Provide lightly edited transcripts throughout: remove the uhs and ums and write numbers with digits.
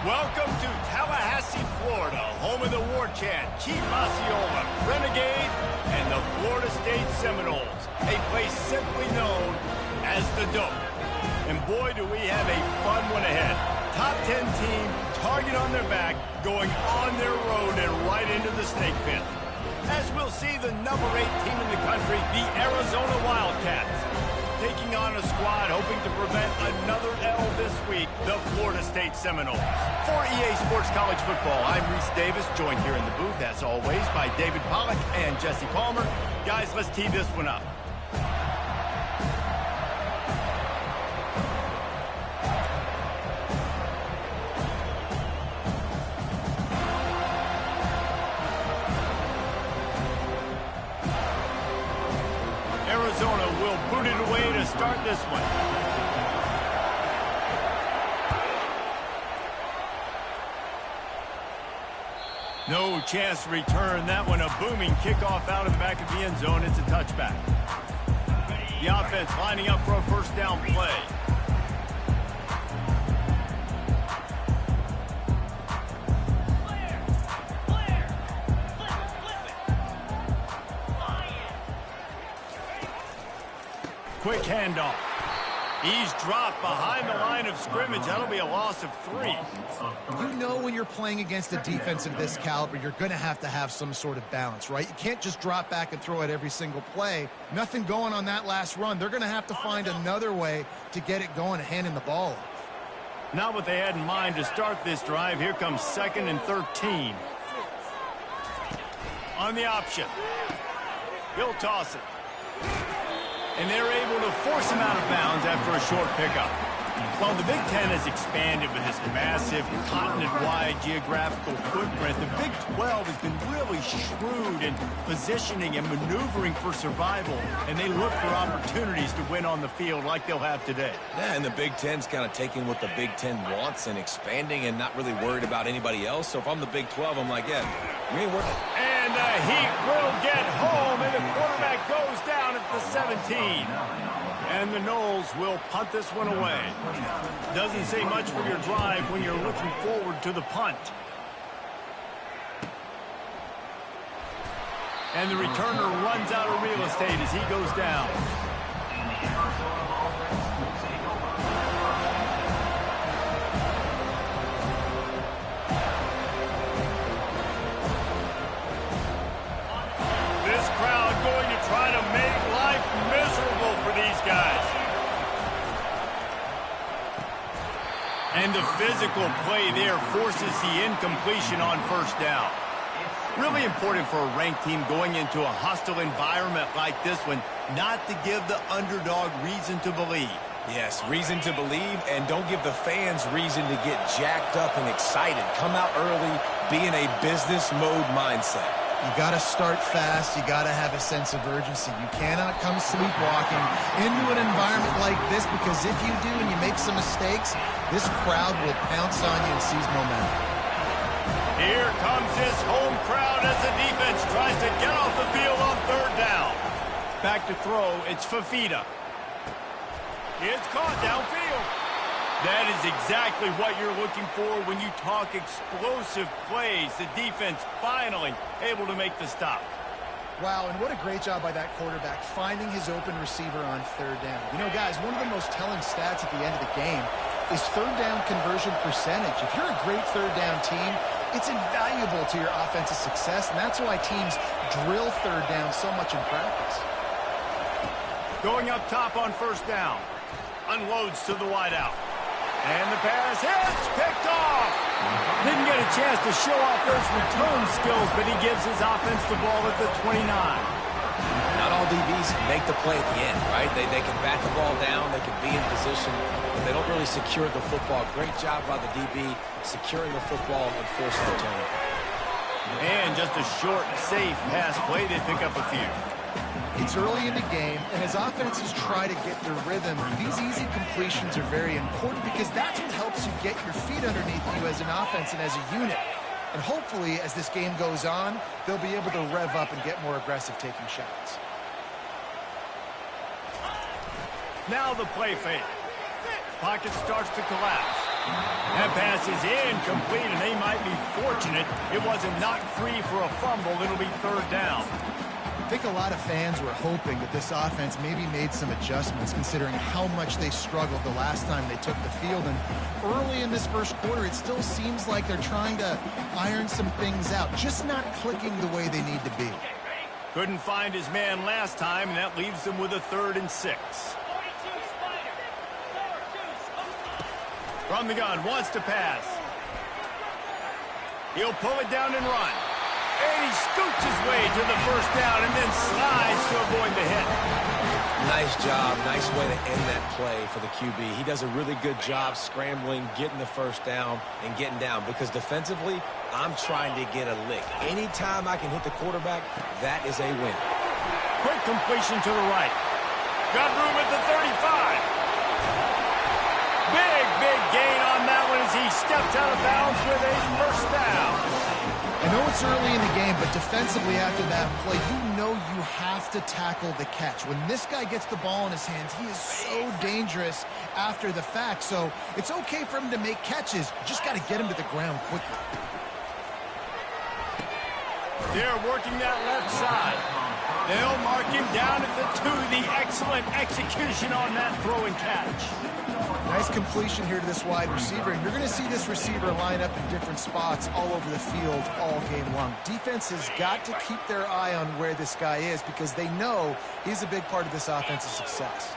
Welcome to Tallahassee, Florida, home of the War Chant, Chief Osceola, Renegade, and the Florida State Seminoles, a place simply known as the Dope. And boy, do we have a fun one ahead. Top 10 team, target on their back, going on their road and right into the snake pit. As we'll see the number 8 team in the country, the Arizona Wildcats, taking on a squad hoping to prevent another L this week, the Florida State Seminoles. For EA Sports College Football, I'm Reese Davis, joined here in the booth, as always, by David Pollack and Jesse Palmer. Guys, let's tee this one up. Arizona will boot it away to start this one. No chance to return that one. A booming kickoff out of the back of the end zone. It's a touchback. The offense lining up for a first down play. Quick handoff. He's dropped behind the line of scrimmage. That'll be a loss of 3. You know when you're playing against a defense of this caliber, you're going to have some sort of balance, right? You can't just drop back and throw it every single play. Nothing going on that last run. They're going to have to find another way to get it going and handing the ball off. Not what they had in mind to start this drive. Here comes 2nd and 13. On the option. He'll toss it. And they're able to force him out of bounds after a short pickup. Well, the Big Ten has expanded with this massive, continent-wide geographical footprint. The Big 12 has been really shrewd in positioning and maneuvering for survival, and they look for opportunities to win on the field like they'll have today. Yeah, and the Big Ten's kind of taking what the Big Ten wants and expanding and not really worried about anybody else. So if I'm the Big 12, I'm like, yeah, we ain't worried. And the Heat will get home, and the quarterback goes down at the 17. And the Noles will punt this one away. Doesn't say much for your drive when you're looking forward to the punt. And the returner runs out of real estate as he goes down. This crowd going to try to make life miserable for these guys. And the physical play there forces the incompletion on first down. Really important for a ranked team going into a hostile environment like this one, not to give the underdog reason to believe. Yes, reason to believe, and don't give the fans reason to get jacked up and excited. Come out early, be in a business mode mindset. You got to start fast. You got to have a sense of urgency. You cannot come sleepwalking into an environment like this, because if you do and you make some mistakes, this crowd will pounce on you and seize momentum. Here comes this home crowd as the defense tries to get off the field on 3rd down. Back to throw, it's Fafita. It's caught downfield. That is exactly what you're looking for when you talk explosive plays. The defense finally able to make the stop. Wow, and what a great job by that quarterback, finding his open receiver on 3rd down. You know, guys, one of the most telling stats at the end of the game is 3rd down conversion percentage. If you're a great 3rd down team, it's invaluable to your offensive success, and that's why teams drill 3rd down so much in practice. Going up top on 1st down. Unloads to the wideout. And the pass hits, picked off. Didn't get a chance to show off those return skills, but he gives his offense the ball at the 29. Not all DBs make the play at the end, right? They can bat the ball down, they can be in position, but they don't really secure the football. Great job by the DB securing the football and forcing the turnover. And just a short, safe pass play, they pick up a few. It's early in the game, and as offenses try to get their rhythm, these easy completions are very important, because that's what helps you get your feet underneath you as an offense and as a unit. And hopefully, as this game goes on, they'll be able to rev up and get more aggressive taking shots. Now the play fake. Pocket starts to collapse. That pass is incomplete, and they might be fortunate it wasn't knocked free for a fumble. It'll be third down. I think a lot of fans were hoping that this offense maybe made some adjustments considering how much they struggled the last time they took the field. And early in this first quarter, it still seems like they're trying to iron some things out, just not clicking the way they need to be. Couldn't find his man last time, and that leaves them with a 3rd and 6. From the gun, wants to pass. He'll pull it down and run. And he scoots his way to the first down and then slides to avoid the hit. Nice job. Nice way to end that play for the QB. He does a really good job scrambling, getting the first down, and getting down. Because defensively, I'm trying to get a lick. Anytime I can hit the quarterback, that is a win. Quick completion to the right. Got room at the 35. Big gain on that one as he steps out of bounds with a first down. I know it's early in the game, but defensively after that play, you know you have to tackle the catch. When this guy gets the ball in his hands, he is so dangerous after the fact. So it's okay for him to make catches. You just got to get him to the ground quickly. They're working that left side. They'll mark him down at the 2. The excellent execution on that throw and catch. Nice completion here to this wide receiver, and you're going to see this receiver line up in different spots all over the field all game long. Defense has got to keep their eye on where this guy is because they know he's a big part of this offensive success.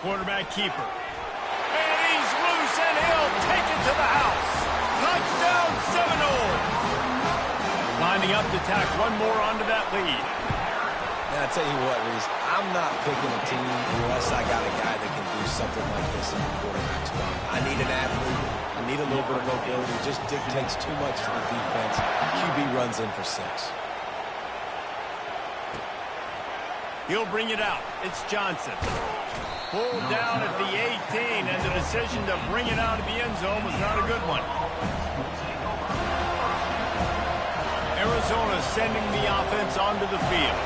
Quarterback keeper. And he's loose, and he'll take it to the house. Touchdown Seminoles. Lining up to tack one more onto that lead. And I tell you what, Reese, I'm not picking a team unless I got a guy that can do something like this in the quarterback spot. I need an athlete. I need a little bit of mobility. It just dictates too much to the defense. QB runs in for 6. He'll bring it out. It's Johnson. Pulled down at the 18, and the decision to bring it out of the end zone was not a good one. Arizona sending the offense onto the field.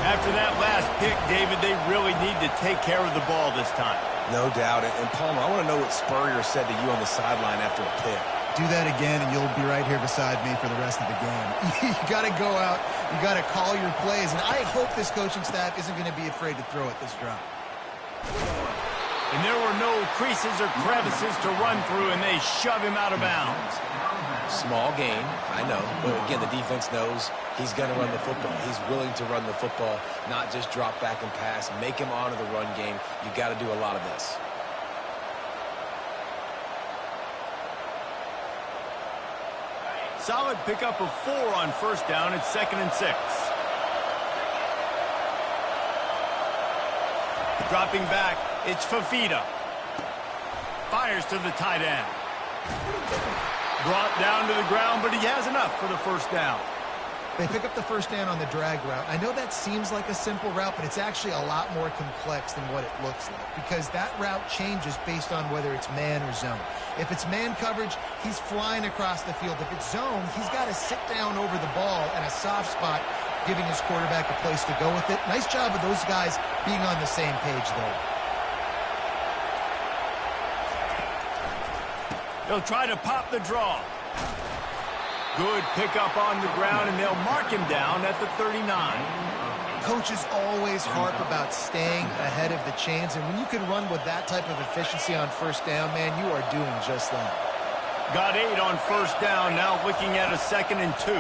After that last pick, David, they really need to take care of the ball this time. No doubt. And Palmer, I want to know what Spurrier said to you on the sideline after a pick. Do that again, and you'll be right here beside me for the rest of the game. You got to go out. You got to call your plays. And I hope this coaching staff isn't going to be afraid to throw at this drive. And there were no creases or crevices to run through, and they shove him out of bounds. Small gain, I know. But again, the defense knows he's going to run the football. He's willing to run the football, not just drop back and pass. Make him honor the run game. You got to do a lot of this. Solid pickup of 4 on first down. It's 2nd and 6. Dropping back, it's Fafita. Fires to the tight end. Brought down to the ground, but he has enough for the first down. They pick up the first down on the drag route. I know that seems like a simple route, but it's actually a lot more complex than what it looks like because that route changes based on whether it's man or zone. If it's man coverage, he's flying across the field. If it's zone, he's got to sit down over the ball in a soft spot, giving his quarterback a place to go with it. Nice job of those guys being on the same page there. They'll try to pop the draw. Good pickup on the ground, and they'll mark him down at the 39. Coaches always harp about staying ahead of the chains, and when you can run with that type of efficiency on first down, man, you are doing just that. Got 8 on first down, now looking at a 2nd and 2.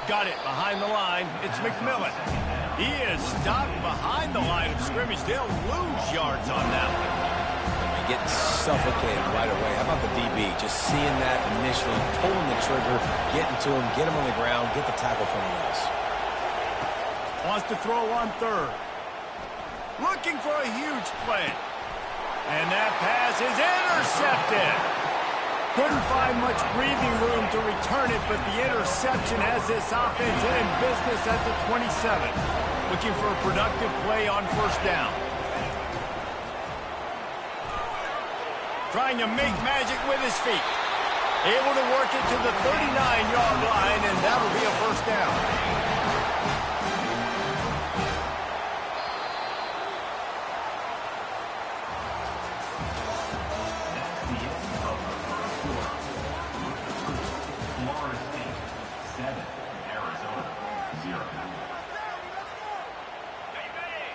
Got it behind the line. It's McMillan. He is stopped behind the line of scrimmage. They'll lose yards on that one. Getting suffocated right away. How about the DB? Just seeing that initially, pulling the trigger, getting to him, get him on the ground, get the tackle from the else. Wants to throw on 3rd. Looking for a huge play. And that pass is intercepted. Couldn't find much breathing room to return it, but the interception has this offense in business at the 27. Looking for a productive play on first down. Trying to make magic with his feet. Able to work it to the 39-yard line, and that'll be a first down.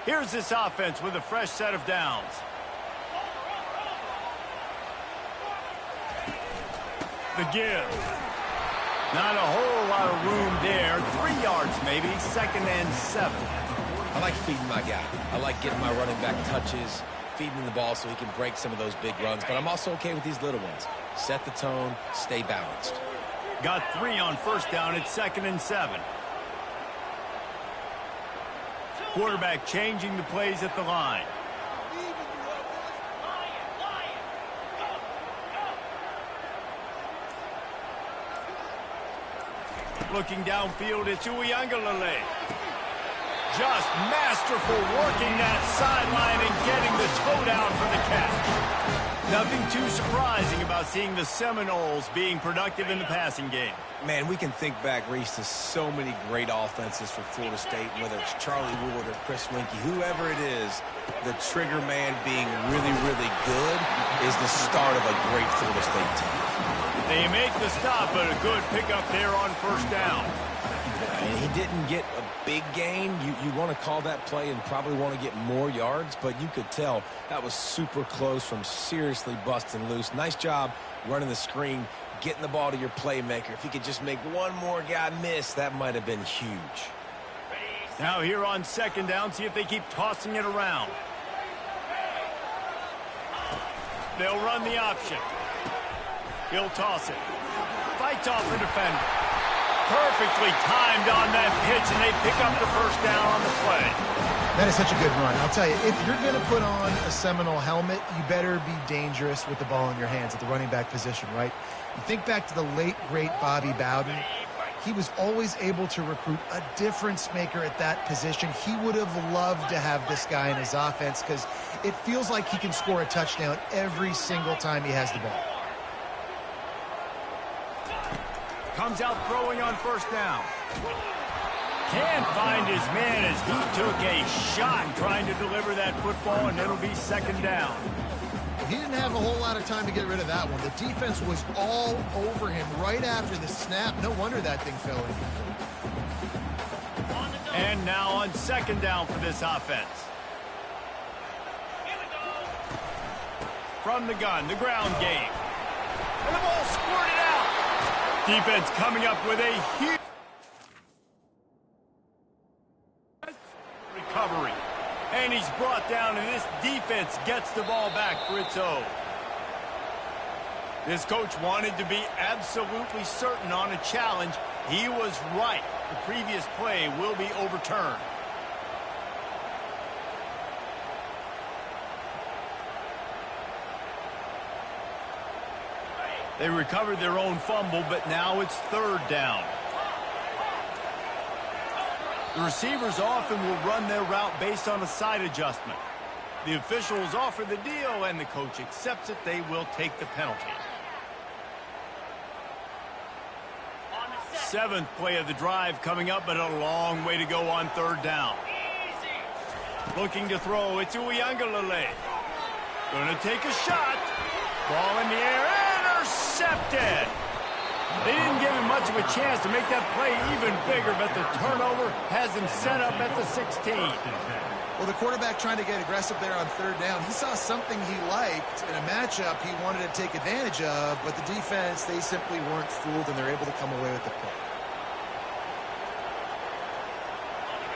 Here's this offense with a fresh set of downs. The give. Not a whole lot of room there. 3 yards maybe, 2nd and 7. I like feeding my guy. I like getting my running back touches, feeding him the ball so he can break some of those big runs. But I'm also okay with these little ones. Set the tone, stay balanced. Got 3 on 1st down. It's 2nd and 7. Quarterback changing the plays at the line. Looking downfield, it's Uiagalelei. Just masterful working that sideline and getting the toe down for the catch. Nothing too surprising about seeing the Seminoles being productive in the passing game. Man, we can think back, Reese, to so many great offenses for Florida State, whether it's Charlie Ward or Chris Winkie, whoever it is, the trigger man being really, really good is the start of a great Florida State team. They make the stop, but a good pickup there on 1st down. And he didn't get a big gain. You want to call that play and probably want to get more yards, but you could tell that was super close from seriously busting loose. Nice job running the screen, getting the ball to your playmaker. If he could just make one more guy miss, that might have been huge. Now here on 2nd down, see if they keep tossing it around. They'll run the option. He'll toss it. Fights off the defender. Perfectly timed on that pitch, and they pick up the 1st down on the play. That is such a good run. I'll tell you, if you're going to put on a Seminole helmet, you better be dangerous with the ball in your hands at the running back position, right? You think back to the late, great Bobby Bowden. He was always able to recruit a difference maker at that position. He would have loved to have this guy in his offense because it feels like he can score a touchdown every single time he has the ball. Comes out throwing on 1st down. Can't find his man as he took a shot trying to deliver that football, and it'll be 2nd down. He didn't have a whole lot of time to get rid of that one. The defense was all over him right after the snap. No wonder that thing fell in. And now on 2nd down for this offense. From the gun, the ground game. And the ball squirted out. Defense coming up with a huge recovery. And he's brought down, and this defense gets the ball back for its own. This coach wanted to be absolutely certain on a challenge. He was right. The previous play will be overturned. They recovered their own fumble, but now it's 3rd down. The receivers often will run their route based on a side adjustment. The officials offer the deal, and the coach accepts it. They will take the penalty. 7th play of the drive coming up, but a long way to go on 3rd down. Looking to throw, it's Uiagalelei. Going to take a shot. Ball in the air, intercepted. They didn't give him much of a chance to make that play even bigger, but the turnover has him set up at the 16. Well, the quarterback trying to get aggressive there on 3rd down. He saw something he liked in a matchup he wanted to take advantage of, but the defense, they simply weren't fooled, and they're able to come away with the play.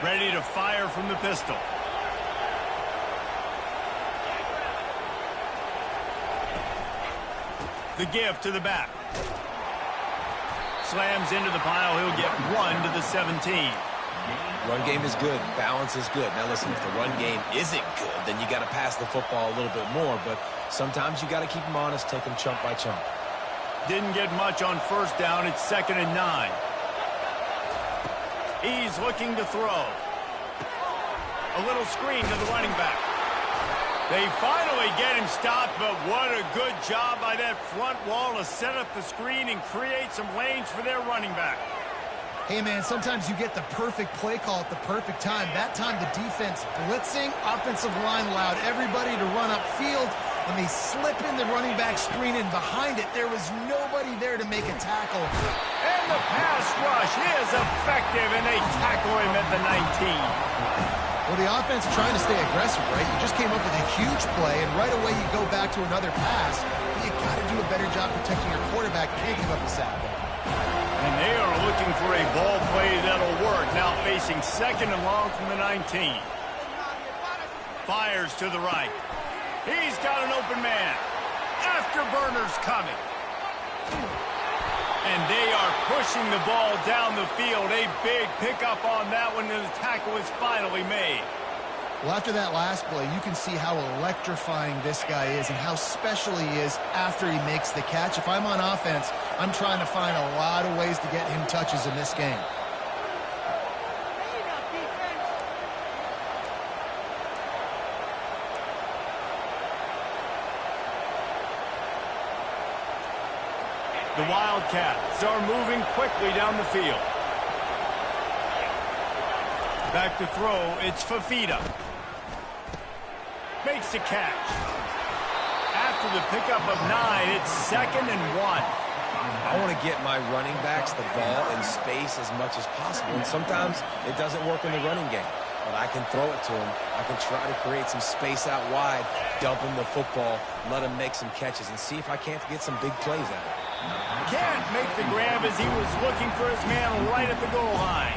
Ready to fire from the pistol. The give to the back. Slams into the pile. He'll get 1 to the 17. Run game is good. Balance is good. Now, listen, if the run game isn't good, then you got to pass the football a little bit more. But sometimes you got to keep them honest, take them chunk by chunk. Didn't get much on 1st down. It's 2nd and 9. He's looking to throw. A little screen to the running back. They finally get him stopped, but what a good job by that front wall to set up the screen and create some lanes for their running back. Hey, man, sometimes you get the perfect play call at the perfect time. That time the defense blitzing, offensive line allowed everybody to run upfield, and they slip in the running back screen, and behind it, there was nobody there to make a tackle. And the pass rush is effective, and they tackle him at the 19. Well, the offense trying to stay aggressive, right? You just came up with a huge play, and right away you go back to another pass. You got to do a better job protecting your quarterback. Can't give up the sack. And they are looking for a ball play that'll work. Now facing second and long from the 19. Fires to the right. He's got an open man. Afterburner's coming. And they are pushing the ball down the field. A big pickup on that one, and the tackle is finally made. Well, after that last play, you can see how electrifying this guy is and how special he is after he makes the catch. If I'm on offense, I'm trying to find a lot of ways to get him touches in this game. The Wildcats are moving quickly down the field. Back to throw, it's Fafita. Makes the catch. After the pickup of 9, it's 2nd and 1. I want to get my running backs the ball in space as much as possible, and sometimes it doesn't work in the running game. But I can throw it to him. I can try to create some space out wide, dump him the football, let him make some catches, and see if I can't get some big plays out of it. Can't make the grab as he was looking for his man right at the goal line.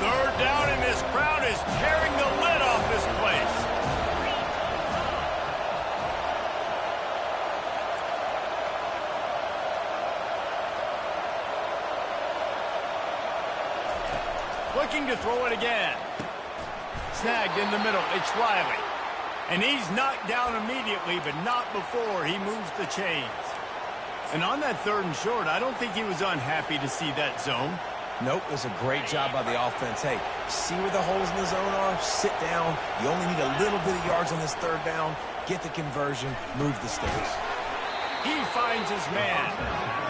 Third down, and this crowd is tearing the lid off this place. Looking to throw it again. Snagged in the middle. It's Riley. And he's knocked down immediately, but not before he moves the chains. And on that 3rd and short, I don't think he was unhappy to see that zone. Nope, it was a great job by the offense. Hey, see where the holes in the zone are? Sit down. You only need a little bit of yards on this 3rd down. Get the conversion. Move the sticks. He finds his man.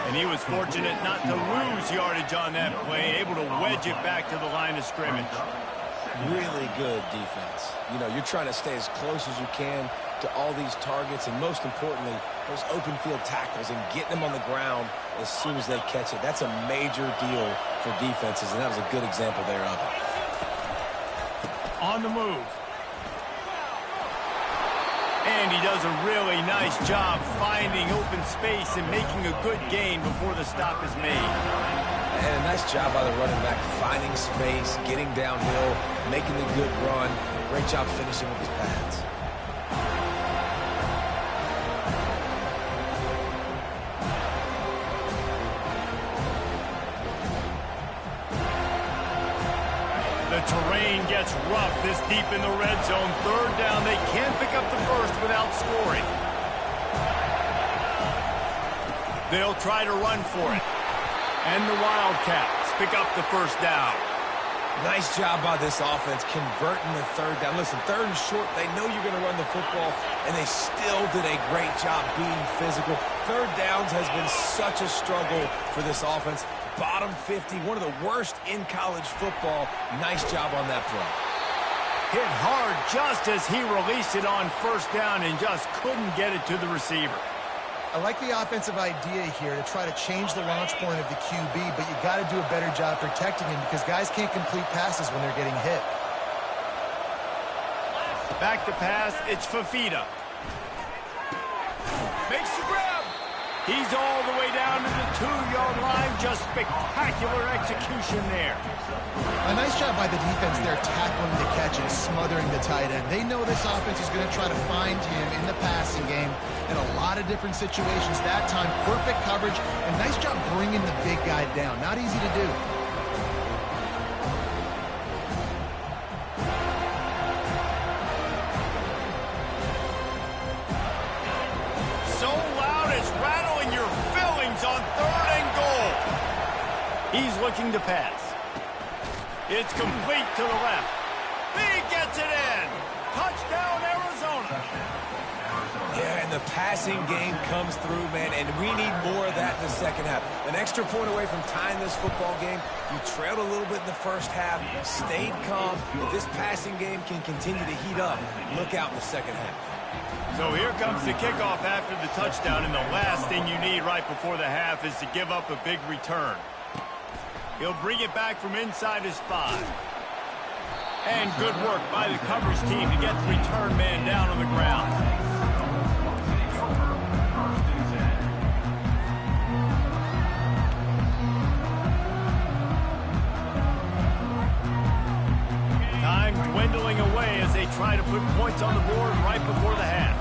And he was fortunate not to lose yardage on that play, able to wedge it back to the line of scrimmage. Really good defense. You know, you're trying to stay as close as you can to all these targets, and most importantly, those open field tackles and getting them on the ground as soon as they catch it. That's a major deal for defenses, and that was a good example there of it. On the move. And he does a really nice job finding open space and making a good gain before the stop is made. And a nice job by the running back, finding space, getting downhill, making the good run. Great job finishing with his pads. The terrain gets rough this deep in the red zone. 3rd down, they can't pick up the first without scoring. They'll try to run for it. And the Wildcats pick up the 1st down. Nice job by this offense converting the 3rd down. Listen, 3rd and short, they know you're going to run the football, and they still did a great job being physical. 3rd downs has been such a struggle for this offense. Bottom 50, one of the worst in college football. Nice job on that play. Hit hard just as he released it on 1st down and just couldn't get it to the receiver. I like the offensive idea here to try to change the launch point of the QB, but you got to do a better job protecting him because guys can't complete passes when they're getting hit. Back to pass, it's Fafita. Makes the grab. He's all the way down to the 2-yard line. Just spectacular execution there. A nice job by the defense there tackling the catch and smothering the tight end. They know this offense is going to try to find him in the passing game in a lot of different situations. That time, perfect coverage and nice job bringing the big guy down. Not easy to do. So loud it's rattling your fillings on 3rd and goal. He's looking to pass. It's complete to the left. He gets it in. Touchdown, Arizona. Yeah, and the passing game comes through, man, and we need more of that in the second half. An extra point away from tying this football game. You trailed a little bit in the first half, stayed calm. If this passing game can continue to heat up, look out in the second half. So here comes the kickoff after the touchdown, and the last thing you need right before the half is to give up a big return. He'll bring it back from inside his 5. And good work by the coverage team to get the return man down on the ground. Time dwindling away as they try to put points on the board right before the half.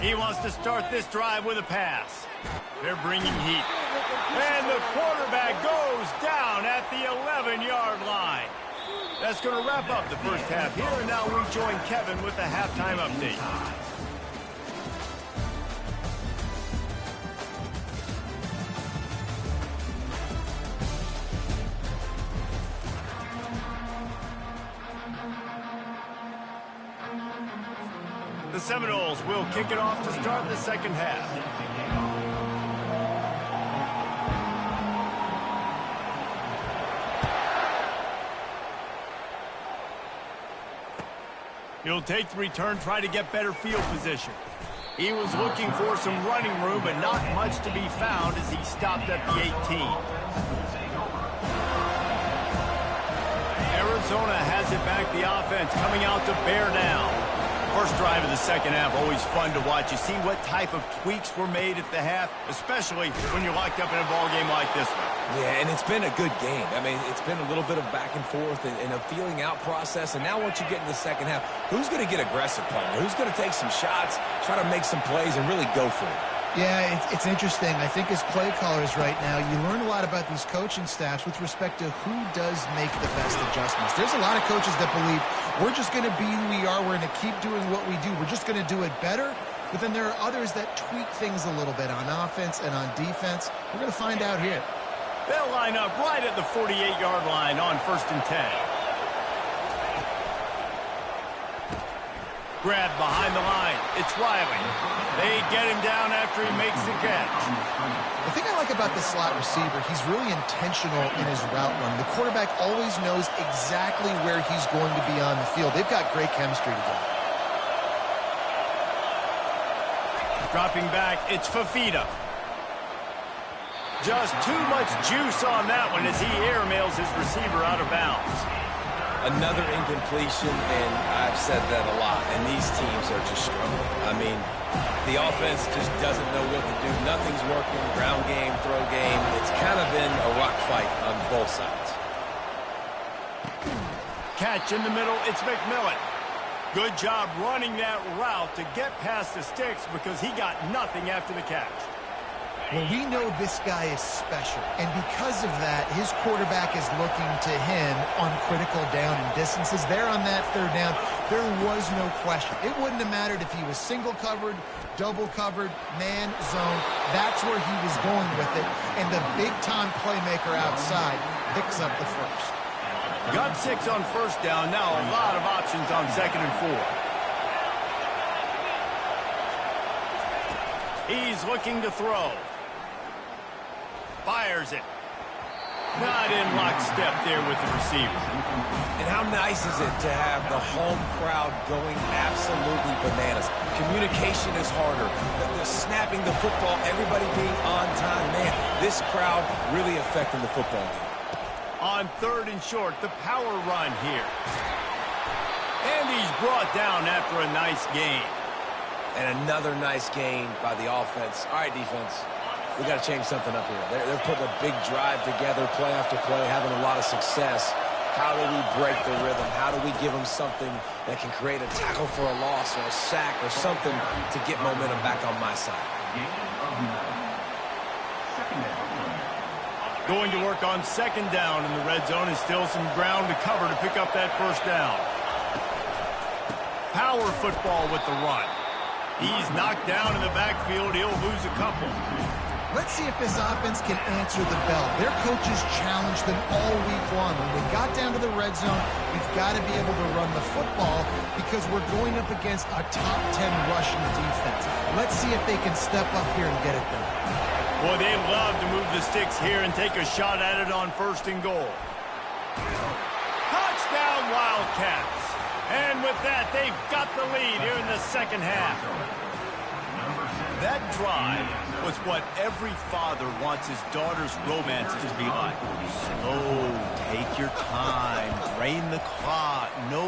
He wants to start this drive with a pass. They're bringing heat. And the quarterback goes down at the 11-yard line. That's going to wrap up the first half here, and now we join Kevin with the halftime update. The Seminoles will kick it off to start the second half. He'll take the return, try to get better field position. He was looking for some running room, but not much to be found as he stopped at the 18. Arizona has it back, the offense coming out to bear down. First drive of the second half, always fun to watch. You see what type of tweaks were made at the half, especially when you're locked up in a ball game like this one. Yeah, and it's been a good game. I mean, it's been a little bit of back and forth and a feeling out process. And now once you get in the second half, who's going to get aggressive playing? Who's going to take some shots, try to make some plays, and really go for it? Yeah, it's interesting. I think as play callers right now, you learn a lot about these coaching staffs with respect to who does make the best adjustments. There's a lot of coaches that believe we're just going to be who we are. We're going to keep doing what we do. We're just going to do it better. But then there are others that tweak things a little bit on offense and on defense. We're going to find out here. They'll line up right at the 48-yard line on 1st and 10. Grab behind the line. It's Riley. They get him down after he makes the catch. The thing I like about the slot receiver, he's really intentional in his route run. The quarterback always knows exactly where he's going to be on the field. They've got great chemistry together. Dropping back, it's Fafita. Just too much juice on that one as he airmails his receiver out of bounds. Another incompletion, and I've said that a lot, and these teams are just struggling. I mean, the offense just doesn't know what to do. Nothing's working. Ground game, throw game. It's kind of been a rock fight on both sides. Catch in the middle, it's McMillan. Good job running that route to get past the sticks because he got nothing after the catch. Well, we know this guy is special, and because of that, his quarterback is looking to him on critical down and distances. There on that third down, there was no question. It wouldn't have mattered if he was single covered, double covered, man, zone. That's where he was going with it, and the big-time playmaker outside picks up the first. Got 6 on 1st down, now a lot of options on 2nd and 4. He's looking to throw. Fires it. Not in lockstep there with the receiver. And how nice is it to have the home crowd going absolutely bananas? Communication is harder. The snapping the football, everybody being on time. Man, this crowd really affecting the football game. On 3rd and short, the power run here. And he's brought down after a nice gain. And another nice gain by the offense. All right, defense. We got to change something up here. They're putting a big drive together, play after play, having a lot of success. How do we break the rhythm? How do we give them something that can create a tackle for a loss or a sack or something to get momentum back on my side? Going to work on 2nd down in the red zone, and still some ground to cover to pick up that 1st down. Power football with the run. He's knocked down in the backfield. He'll lose a couple. Let's see if this offense can answer the bell. Their coaches challenged them all week long. When we got down to the red zone, we've got to be able to run the football because we're going up against a top 10 Russian defense. Let's see if they can step up here and get it done. Boy, they love to move the sticks here and take a shot at it on 1st and goal. Touchdown, Wildcats. And with that, they've got the lead here in the 2nd half. That drive was what every father wants his daughter's romances to be like. Slow, take your time, drain the clock, no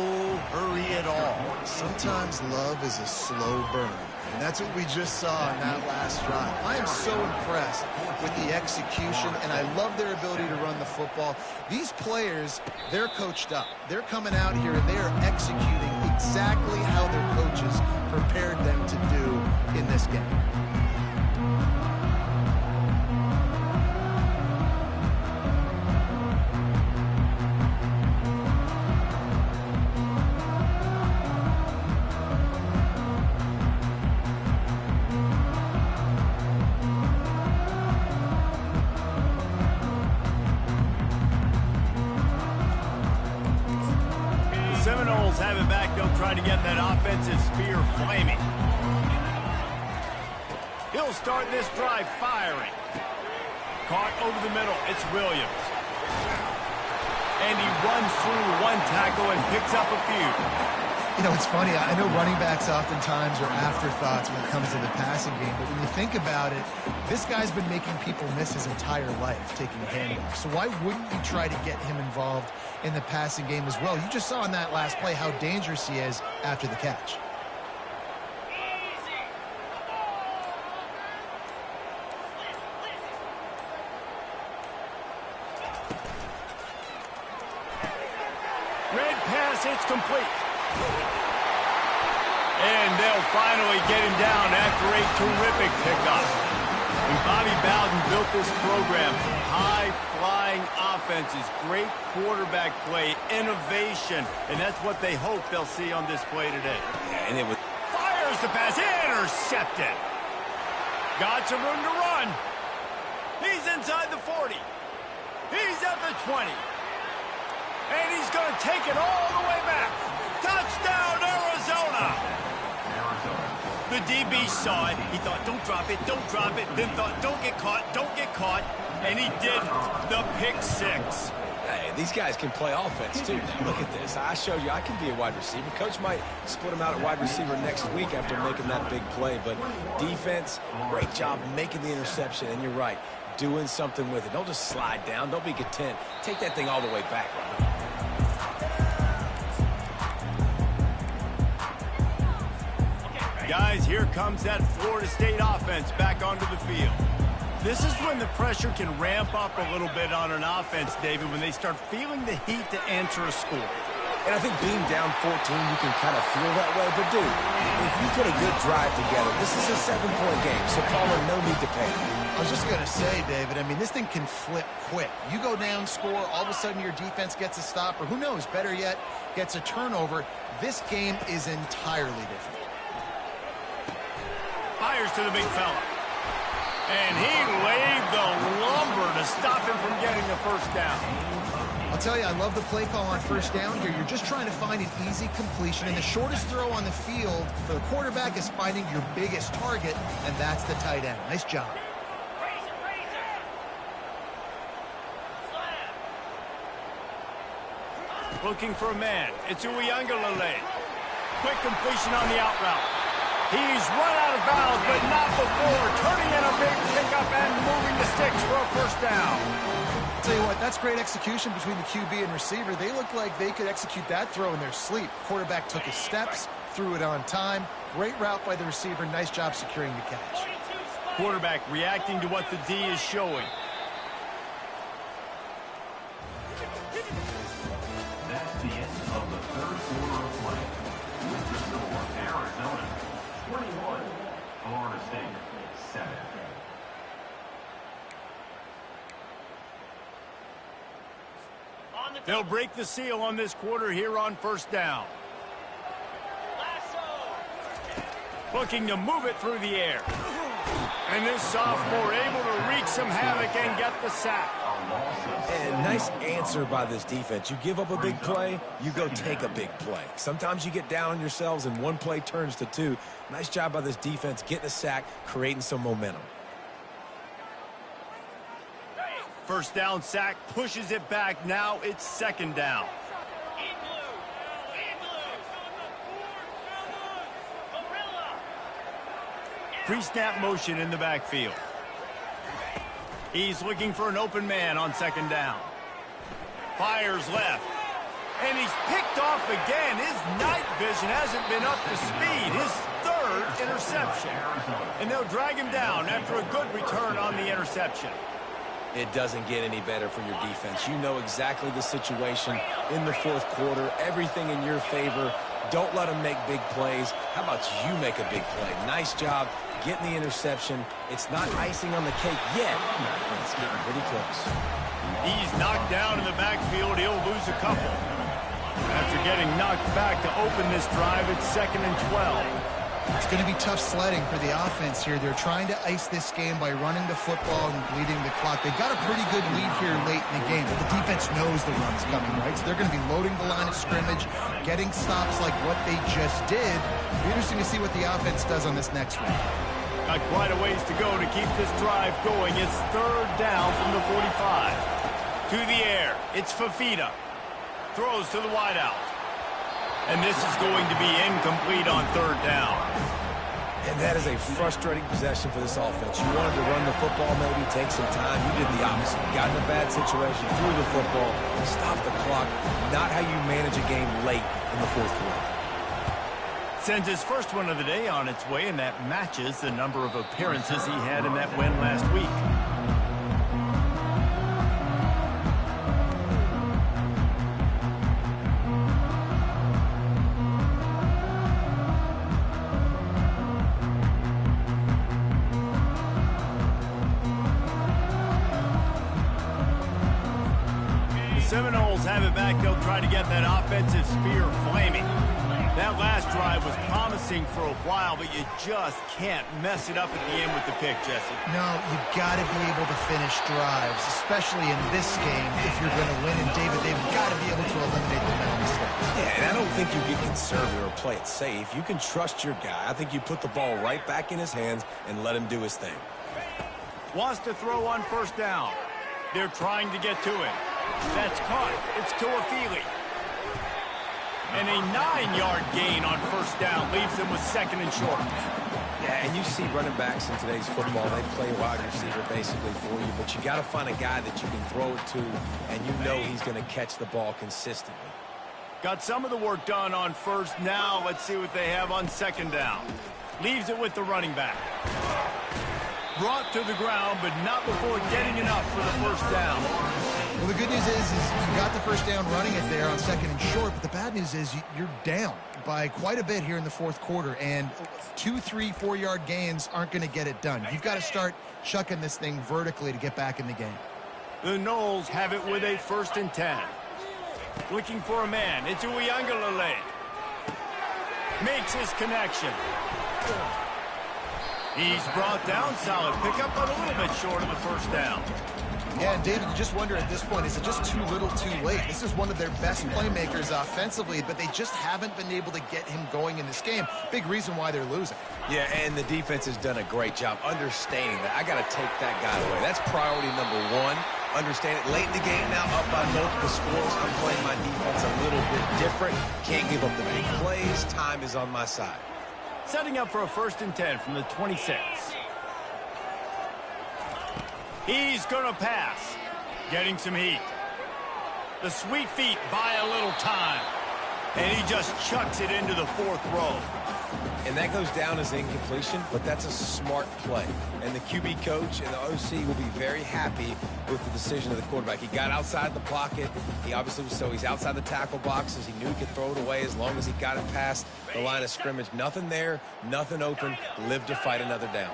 hurry at all. Sometimes love is a slow burn. And that's what we just saw in that last drive. I am so impressed with the execution, and I love their ability to run the football. These players, they're coached up. They're coming out here, and they are executing exactly how their coaches prepared them to do in this game. Seminoles have it back. They'll try to get that offensive spear flaming. He'll start this drive firing. Caught over the middle. It's Williams. And he runs through one tackle and picks up a few. You know, it's funny. I know running backs oftentimes are afterthoughts when it comes to the passing game, but when you think about it, this guy's been making people miss his entire life taking handoffs. So why wouldn't you try to get him involved in the passing game as well? You just saw in that last play how dangerous he is after the catch. Red pass, it's complete. And they'll finally get him down after a terrific pickup. When Bobby Bowden built this program, high-flying offenses, great quarterback play, innovation, and that's what they hope they'll see on this play today. Yeah, and it was... Fires the pass, intercepted. Got some room to run. He's inside the 40. He's at the 20. And he's going to take it all the way back. Touchdown, Arizona! The DB saw it. He thought, don't drop it, don't drop it. Then thought, don't get caught, don't get caught. And he did the pick six. Hey, these guys can play offense, too. Now, look at this. I showed you I can be a wide receiver. Coach might split him out at wide receiver next week after making that big play. But defense, great job making the interception. And you're right, doing something with it. Don't just slide down. Don't be content. Take that thing all the way back, Robert. Guys, here comes that Florida State offense back onto the field. This is when the pressure can ramp up a little bit on an offense, David, when they start feeling the heat to answer a score. And I think being down 14, you can kind of feel that way. But, dude, if you put a good drive together, this is a 7-point game, so Palmer, no need to panic. I was just going to say, David, I mean, this thing can flip quick. You go down, score, all of a sudden your defense gets a stop, or who knows, better yet, gets a turnover. This game is entirely different. Fires to the big fella. And he laid the lumber to stop him from getting the first down. I'll tell you, I love the play call on first down here. You're just trying to find an easy completion, and the shortest throw on the field for the quarterback is finding your biggest target, and that's the tight end. Nice job. Looking for a man. It's Uiagalelei. Quick completion on the out route. He's run out of bounds, but not before turning in a big pickup and moving the sticks for a first down. I'll tell you what, that's great execution between the QB and receiver. They look like they could execute that throw in their sleep. Quarterback took his steps, threw it on time. Great route by the receiver. Nice job securing the catch. Quarterback reacting to what the D is showing. That's the end of the third quarter of play. With the score, Arizona 21, Florida State 7. They'll break the seal on this quarter here on first down. Looking to move it through the air. And this sophomore able to wreak some havoc and get the sack. And nice answer by this defense. You give up a big play, you go take a big play. Sometimes you get down on yourselves and one play turns to two. Nice job by this defense getting a sack, creating some momentum. First down sack, pushes it back. Now it's second down. Pre-snap motion in the backfield. He's looking for an open man on second down. Fires left. And he's picked off again. His night vision hasn't been up to speed. His third interception. And they'll drag him down after a good return on the interception. It doesn't get any better for your defense. You know exactly the situation in the fourth quarter. Everything in your favor. Don't let them make big plays. How about you make a big play? Nice job getting the interception. It's not icing on the cake yet, but it's getting pretty close. He's knocked down in the backfield. He'll lose a couple. After getting knocked back to open this drive, it's 2nd and 12. It's going to be tough sledding for the offense here. They're trying to ice this game by running the football and bleeding the clock. They've got a pretty good lead here late in the game, but the defense knows the run's coming, right? So they're going to be loading the line of scrimmage, getting stops like what they just did. It'll be interesting to see what the offense does on this next one. Got quite a ways to go to keep this drive going. It's third down from the 45. To the air. It's Fafita. Throws to the wideout. And this is going to be incomplete on third down. And that is a frustrating possession for this offense. You wanted to run the football, maybe take some time. You did the opposite. You got in a bad situation, threw the football, stopped the clock. Not how you manage a game late in the fourth quarter. Sends his first one of the day on its way, and that matches the number of appearances he had in that win last week. Seminoles have it back. They'll try to get that offensive spear flaming. That last drive was promising for a while, but you just can't mess it up at the end with the pick, Jesse. No, you've got to be able to finish drives, especially in this game if you're going to win. And, David, they've got to be able to eliminate the mental mistakes. Yeah, and I don't think you get conservative or play it safe. You can trust your guy. I think you put the ball right back in his hands and let him do his thing. Wants to throw on first down. They're trying to get to him. That's caught. It's Toafili. And a 9-yard gain on first down leaves them with 2nd and short. Yeah, and you see running backs in today's football, they play wide receiver basically for you, but you got to find a guy that you can throw it to, and you know he's going to catch the ball consistently. Got some of the work done on first. Now let's see what they have on second down. Leaves it with the running back. Brought to the ground, but not before getting enough for the first down. Well, the good news is you got the first down running it there on 2nd and short, but the bad news is you're down by quite a bit here in the fourth quarter, and 2, 3, 4-yard gains aren't going to get it done. You've got to start chucking this thing vertically to get back in the game. The Noles have it with a 1st and 10. Looking for a man. It's Uiagalelei. Makes his connection. He's brought down. Solid pickup, but a little bit short of the first down. Yeah, and David, you just wonder at this point, is it just too little too late? This is one of their best playmakers offensively, but they just haven't been able to get him going in this game. Big reason why they're losing. Yeah, and the defense has done a great job understanding that. I got to take that guy away. That's priority number one. Understand it late in the game now, up by multiple scores. I'm playing my defense a little bit different. Can't give up the big plays. Time is on my side. Setting up for a 1st and 10 from the 26. He's going to pass. Getting some heat. The sweet feet buy a little time. And he just chucks it into the 4th row. And that goes down as incompletion, but that's a smart play. And the QB coach and the OC will be very happy with the decision of the quarterback. He got outside the pocket. He obviously was so he's outside the tackle boxes. He knew he could throw it away as long as he got it past the line of scrimmage. Nothing there, nothing open. Lived to fight another down.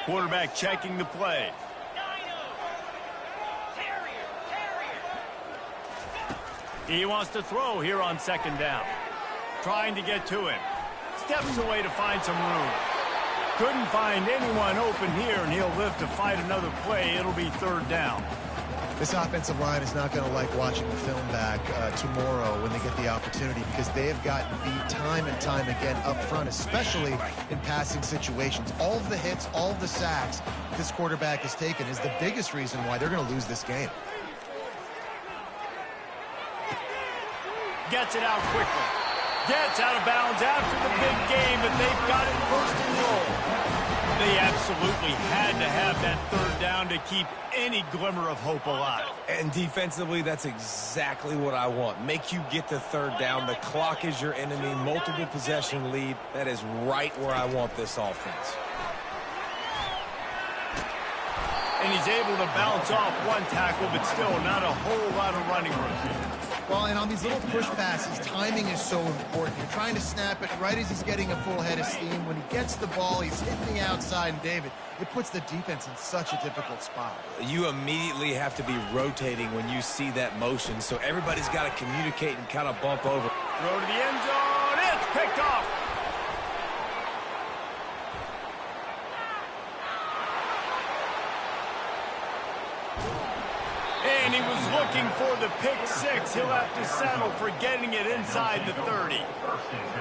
Quarterback checking the play. He wants to throw here on 2nd down. Trying to get to him. steps away to find some room. Couldn't find anyone open here, and he'll live to fight another play. It'll be third down. This offensive line is not going to like watching the film back tomorrow when they get the opportunity, because they have gotten beat time and time again up front, especially in passing situations. All of the hits, all of the sacks this quarterback has taken is the biggest reason why they're going to lose this game. Gets it out quickly. Gets out of bounds after the big game, but they've got it first and goal. They absolutely had to have that third down to keep any glimmer of hope alive. And defensively, that's exactly what I want. Make you get the third down. The clock is your enemy. Multiple possession lead. That is right where I want this offense. And he's able to bounce off one tackle, but still not a whole lot of running room. Well, and on these little push passes, timing is so important. You're trying to snap it right as he's getting a full head of steam. When he gets the ball, he's hitting the outside, and David, it puts the defense in such a difficult spot. You immediately have to be rotating when you see that motion, so everybody's got to communicate and kind of bump over. Throw to the end zone. It's picked off. And he was looking for the pick six. He'll have to settle for getting it inside the 30.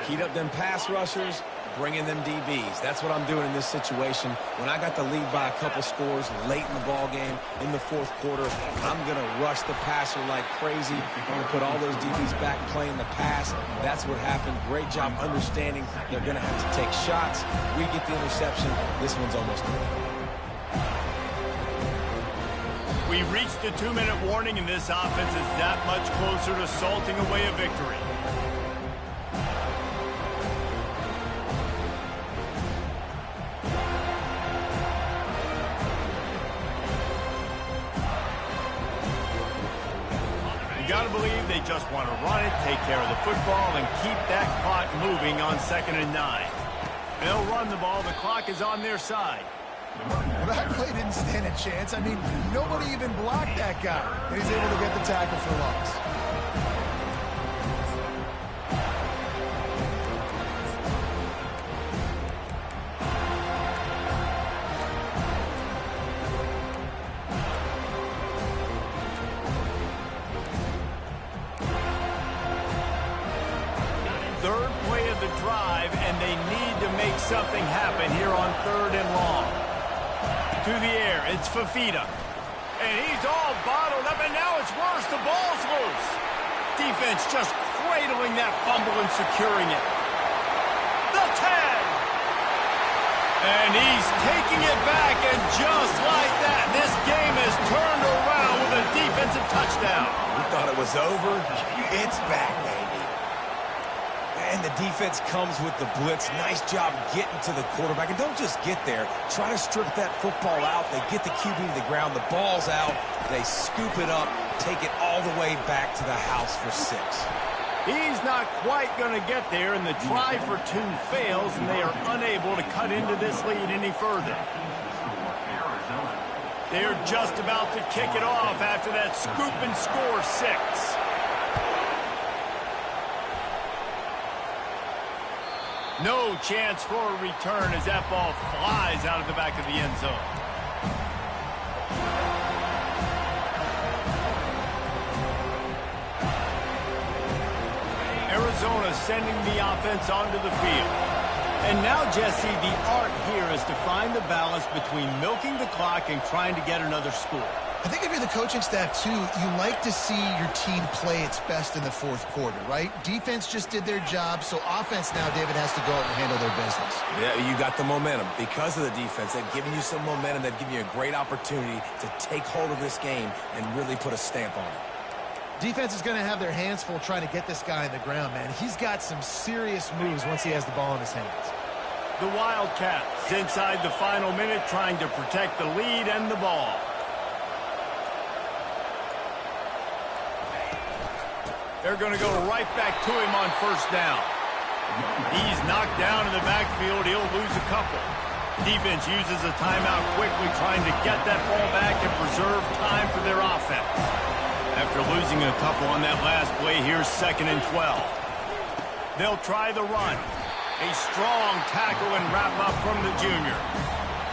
Heat up them pass rushers, bring in them DBs. That's what I'm doing in this situation. When I got the lead by a couple scores late in the ball game, in the fourth quarter, I'm going to rush the passer like crazy. I'm going to put all those DBs back playing the pass. That's what happened. Great job understanding they're going to have to take shots. We get the interception. This one's almost over. We reached the 2-minute warning, and this offense is that much closer to salting away a victory. You got to believe they just want to run it, take care of the football, and keep that clock moving on 2nd and 9. They'll run the ball. The clock is on their side. Well, that play didn't stand a chance. I mean, nobody even blocked that guy. And he's able to get the tackle for loss. Third play of the drive, and they need to make something happen here on 3rd and long. To the air, it's Fafita. And he's all bottled up, and now it's worse. The ball's loose. Defense just cradling that fumble and securing it. The 10. And he's taking it back, and just like that, this game is turned around with a defensive touchdown. We thought it was over. It's back, baby. And the defense comes with the blitz. Nice job getting to the quarterback. And don't just get there. Try to strip that football out. They get the QB to the ground. The ball's out. They scoop it up, take it all the way back to the house for 6. He's not quite going to get there, and the try for 2 fails, and they are unable to cut into this lead any further. They're just about to kick it off after that scoop and score 6. No chance for a return as that ball flies out of the back of the end zone. Arizona sending the offense onto the field. And now, Jesse, the art here is to find the balance between milking the clock and trying to get another score. I think if you're the coaching staff, too, you like to see your team play its best in the fourth quarter, right? Defense just did their job, so offense now, David, has to go out and handle their business. Yeah, you got the momentum. Because of the defense, they've given you some momentum. They've given you a great opportunity to take hold of this game and really put a stamp on it. Defense is going to have their hands full trying to get this guy on the ground, man. He's got some serious moves once he has the ball in his hands. The Wildcats inside the final minute trying to protect the lead and the ball. They're going to go right back to him on 1st down. He's knocked down in the backfield. He'll lose a couple. Defense uses a timeout quickly, trying to get that ball back and preserve time for their offense. After losing a couple on that last play, here's 2nd and 12. They'll try the run. A strong tackle and wrap-up from the junior.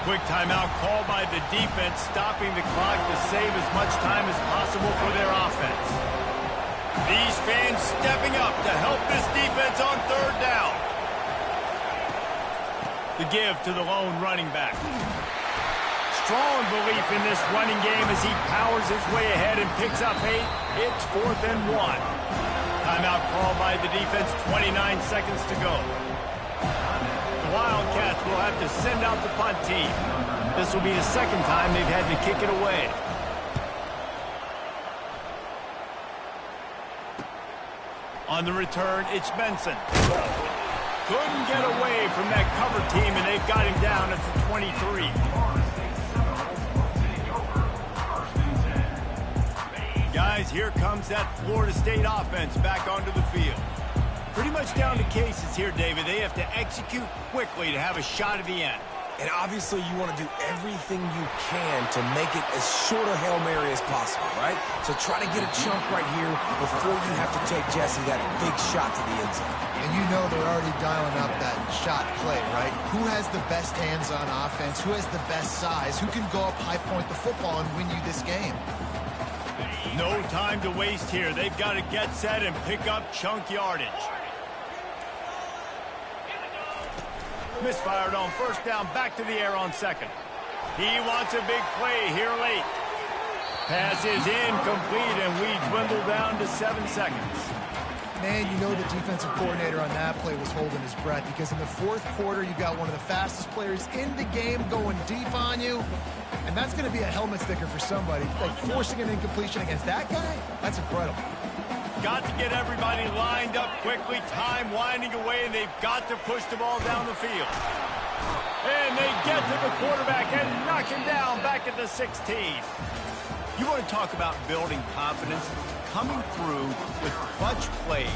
Quick timeout called by the defense, stopping the clock to save as much time as possible for their offense. These fans stepping up to help this defense on third down. The give to the lone running back. Strong belief in this running game as he powers his way ahead and picks up 8. It's 4th and 1. Timeout called by the defense, 29 seconds to go. The Wildcats will have to send out the punt team. This will be the second time they've had to kick it away. On the return, it's Benson. Couldn't get away from that cover team, and they've got him down at the 23. Guys, here comes that Florida State offense back onto the field. Pretty much down to cases here, David. They have to execute quickly to have a shot at the end. And obviously you want to do everything you can to make it as short a Hail Mary as possible, right? So try to get a chunk right here before you have to take, Jesse, that big shot to the end zone. And you know they're already dialing up that shot play, right? Who has the best hands on offense? Who has the best size? Who can go up high point the football and win you this game? No time to waste here. They've got to get set and pick up chunk yardage. Misfired on first down, back to the air on second. He wants a big play here late. Pass is incomplete, and we dwindle down to 7 seconds. Man, you know the defensive coordinator on that play was holding his breath, because in the fourth quarter, you got one of the fastest players in the game going deep on you, and that's going to be a helmet sticker for somebody. Like forcing an incompletion against that guy, that's incredible. Got to get everybody lined up quickly. Time winding away, and they've got to push the ball down the field. And they get to the quarterback and knock him down back at the 16. You want to talk about building confidence? Coming through with clutch plays,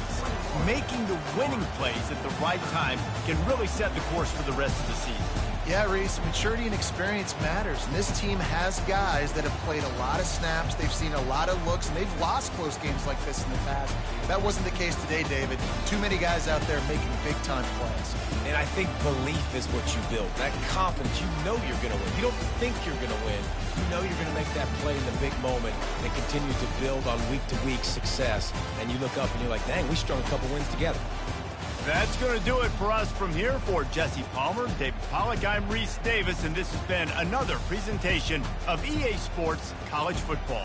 making the winning plays at the right time can really set the course for the rest of the season. Yeah, Reese, maturity and experience matters, and this team has guys that have played a lot of snaps, they've seen a lot of looks, and they've lost close games like this in the past. That wasn't the case today, David. Too many guys out there making big-time plays. And I think belief is what you build. That confidence, you know you're going to win. You don't think you're going to win. You know you're going to make that play in the big moment and continue to build on week-to-week success. And you look up and you're like, dang, we strung a couple wins together. That's going to do it for us from here. For Jesse Palmer, David Pollack, I'm Reese Davis, and this has been another presentation of EA Sports College Football.